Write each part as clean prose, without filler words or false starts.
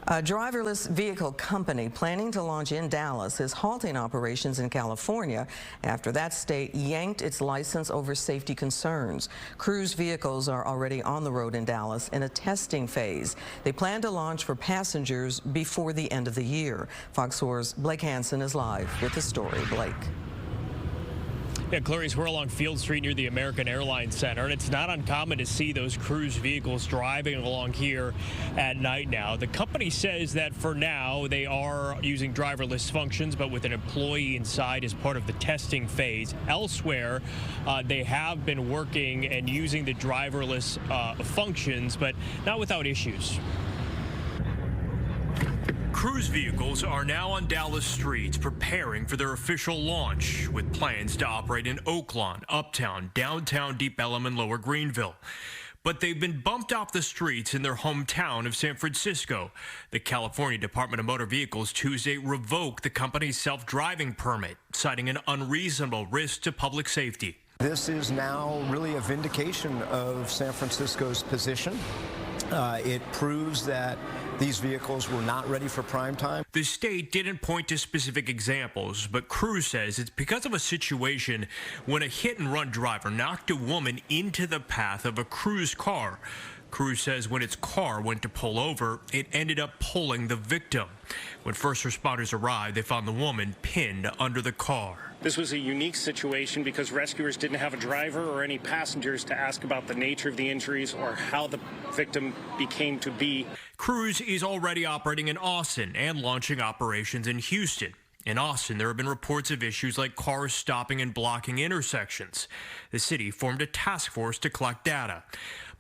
A driverless vehicle company planning to launch in Dallas is halting operations in California after that state yanked its license over safety concerns. Cruise vehicles are already on the road in Dallas in a testing phase. They plan to launch for passengers before the end of the year. Fox 4's Blake Hansen is live with the story. Blake. Yeah, Clarice, we're along Field Street near the American Airlines Center, and it's not uncommon to see those cruise vehicles driving along here at night now. The company says that for now they are using driverless functions, but with an employee inside as part of the testing phase. Elsewhere, they have been working and using the driverless functions, but not without issues. Cruise vehicles are now on Dallas streets preparing for their official launch, with plans to operate in Oaklawn, Uptown, Downtown, Deep Ellum, and Lower Greenville. But they've been bumped off the streets in their hometown of San Francisco. The California Department of Motor Vehicles Tuesday revoked the company's self-driving permit, citing an unreasonable risk to public safety. This is now really a vindication of San Francisco's position. It proves that these vehicles were not ready for prime time. The state didn't point to specific examples, but Cruise says it's because of a situation when a hit-and-run driver knocked a woman into the path of a Cruise car. Cruise says when its car went to pull over, it ended up pulling the victim. When first responders arrived, they found the woman pinned under the car. This was a unique situation because rescuers didn't have a driver or any passengers to ask about the nature of the injuries or how the victim became to be. Cruise is already operating in Austin and launching operations in Houston. In Austin, there have been reports of issues like cars stopping and blocking intersections. The city formed a task force to collect data.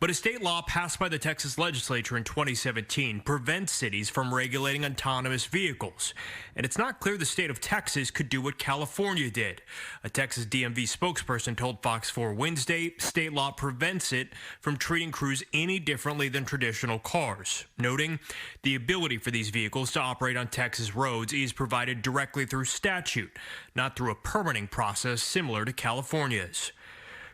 But a state law passed by the Texas legislature in 2017 prevents cities from regulating autonomous vehicles. And it's not clear the state of Texas could do what California did. A Texas DMV spokesperson told Fox 4 Wednesday state law prevents it from treating Cruise any differently than traditional cars, noting the ability for these vehicles to operate on Texas roads is provided directly through statute, not through a permitting process similar to California's.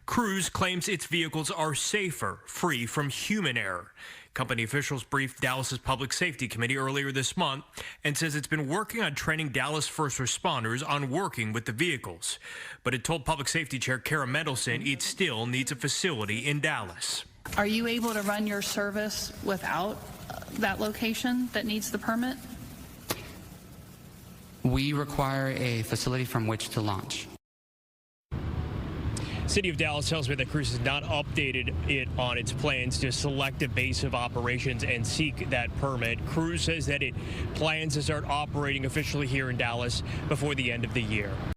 Cruise claims its vehicles are safer, free from human error. Company officials briefed Dallas's Public Safety Committee earlier this month and says it's been working on training Dallas first responders on working with the vehicles. But it told Public Safety Chair Kara Mendelson it still needs a facility in Dallas. Are you able to run your service without that location that needs the permit? We require a facility from which to launch. City of Dallas tells me that Cruise has not updated it on its plans to select a base of operations and seek that permit. Cruise says that it plans to start operating officially here in Dallas before the end of the year.